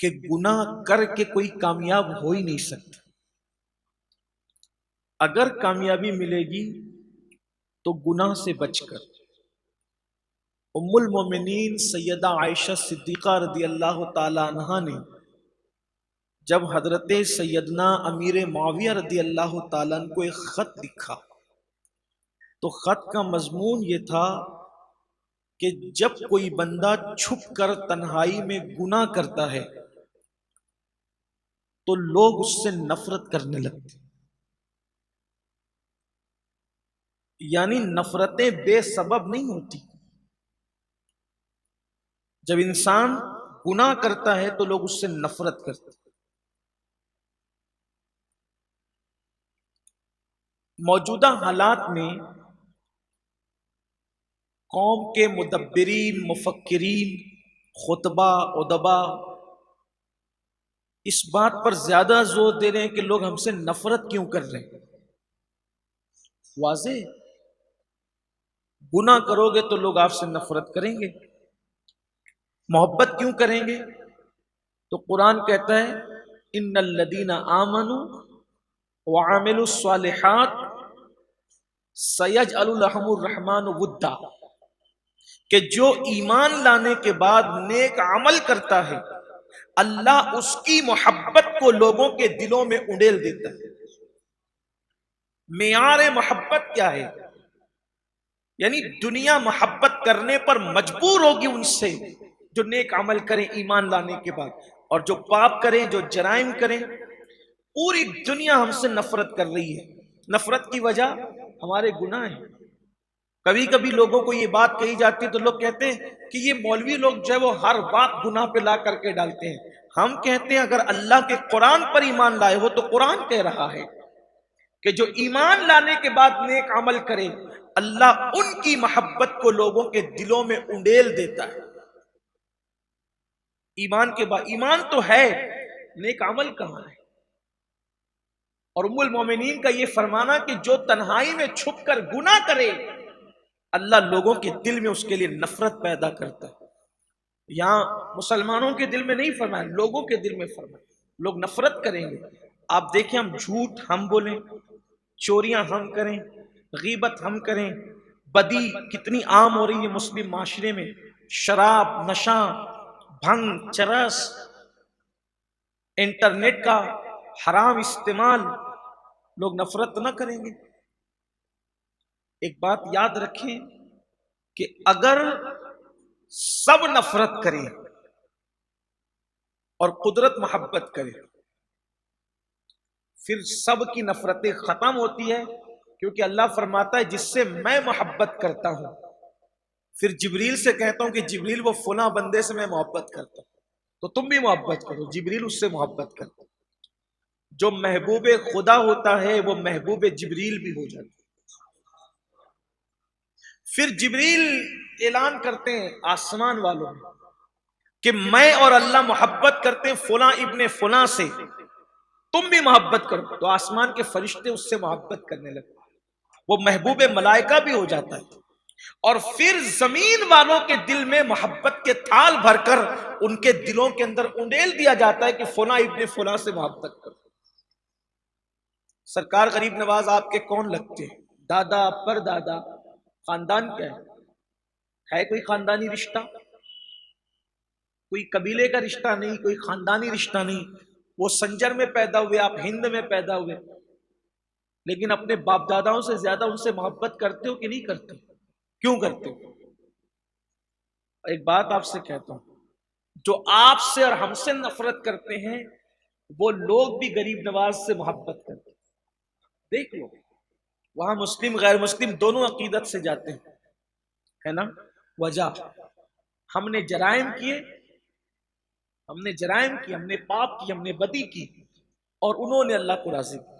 कि गुनाह करके कोई कामयाब हो ही नहीं सकता। अगर कामयाबी मिलेगी तो गुनाह से बचकर। उम्मुल मोमिनीन सैयदा आयशा सिद्दीक़ा रदी अल्लाह ताला अन्हा ने जब हजरत सैयदना अमीर मुआविया रदी अल्लाह ताला अन्हु को एक खत लिखा, तो खत का मजमून ये था कि जब कोई बंदा छुप कर तन्हाई में गुनाह करता है तो लोग उससे नफरत करने लगते। यानी नफरतें बेसबब नहीं होती। जब इंसान गुनाह करता है तो लोग उससे नफरत करते। मौजूदा हालात में कौम के मुदब्बिरीन, मुफक्किरीन, खुतबा, उदबा इस बात पर ज्यादा जोर दे रहे हैं कि लोग हमसे नफरत क्यों कर रहे हैं। वाज़े गुनाह करोगे तो लोग आपसे नफरत करेंगे। मोहब्बत क्यों करेंगे? तो कुरान कहता है इन्नल लदीना आमनु व आमिलुस सालिहात सयजअलु लहुमुर रहमानु वुद्दा, कि जो ईमान लाने के बाद नेक अमल करता है अल्लाह उसकी मोहब्बत को लोगों के दिलों में उड़ेल देता है। मेयार मोहब्बत क्या है? यानी दुनिया मोहब्बत करने पर मजबूर होगी उनसे जो नेक अमल करें ईमान लाने के बाद, और जो पाप करें, जो जराइम करें। पूरी दुनिया हमसे नफरत कर रही है। नफरत की वजह हमारे गुनाह है। कभी कभी लोगों को ये बात कही जाती है तो लोग कहते हैं कि ये मौलवी लोग जो है वो हर बात गुनाह पे ला करके डालते हैं। हम कहते हैं अगर अल्लाह के कुरान पर ईमान लाए हो तो कुरान कह रहा है कि जो ईमान लाने के बाद नेक अमल करे अल्लाह उनकी मोहब्बत को लोगों के दिलों में उंडेल देता है। ईमान के बाद, ईमान तो है, नेक अमल कहां है? और उम्मुल मोमिनीन का ये फरमाना कि जो तन्हाई में छुप कर गुनाह करे अल्लाह लोगों के दिल में उसके लिए नफरत पैदा करता है। यहां मुसलमानों के दिल में नहीं फरमाया, लोगों के दिल में फरमाया। लोग नफरत करेंगे। आप देखें, हम झूठ हम बोलें, चोरियां हम करें, गीबत हम करें, बदी कितनी आम हो रही है मुस्लिम माशरे में। शराब, नशा, भंग, चरस, इंटरनेट का हराम इस्तेमाल, लोग नफरत ना करेंगे। एक बात याद रखें कि अगर सब नफरत करें और कुदरत मोहब्बत करे फिर सब की नफरतें खत्म होती है, क्योंकि अल्लाह फरमाता है जिससे मैं मोहब्बत करता हूं। फिर जिब्रील से कहता हूं कि जिब्रील वो फुला बंदे से मैं मोहब्बत करता हूं तो तुम भी मोहब्बत करो। जिब्रील उससे मोहब्बत करता। जो महबूब खुदा होता है वो महबूब जिब्रील भी हो जाता है। फिर जिब्रील ऐलान करते हैं आसमान वालों में कि मैं और अल्लाह मोहब्बत करते हैं फुला इब्ने फुला से, तुम भी मोहब्बत करो। तो आसमान के फरिश्ते उससे मोहब्बत करने लगते, वो महबूब मलाइका भी हो जाता है। और फिर जमीन वालों के दिल में मोहब्बत के थाल भरकर उनके दिलों के अंदर उंडेल दिया जाता है कि फुला इब्ने फुला से मोहब्बत करो। सरकार गरीब नवाज आपके कौन लगते हैं? दादा, परदादा, खानदान क्या है कोई खानदानी रिश्ता? कोई कबीले का रिश्ता नहीं, कोई खानदानी रिश्ता नहीं। वो संजर में पैदा हुए, आप हिंद में पैदा हुए, लेकिन अपने बाप दादाओं से ज्यादा उनसे मोहब्बत करते हो कि नहीं करते? क्यों करते हो? एक बात आपसे कहता हूं, जो आपसे और हमसे नफरत करते हैं वो लोग भी गरीब नवाज से मोहब्बत करते हैं। देख लो, वहां मुस्लिम गैर मुस्लिम दोनों अकीदत से जाते हैं, है ना? वजह हमने जराइम किए, हमने पाप किए, हमने बदी की, और उन्होंने अल्लाह को राजी किया।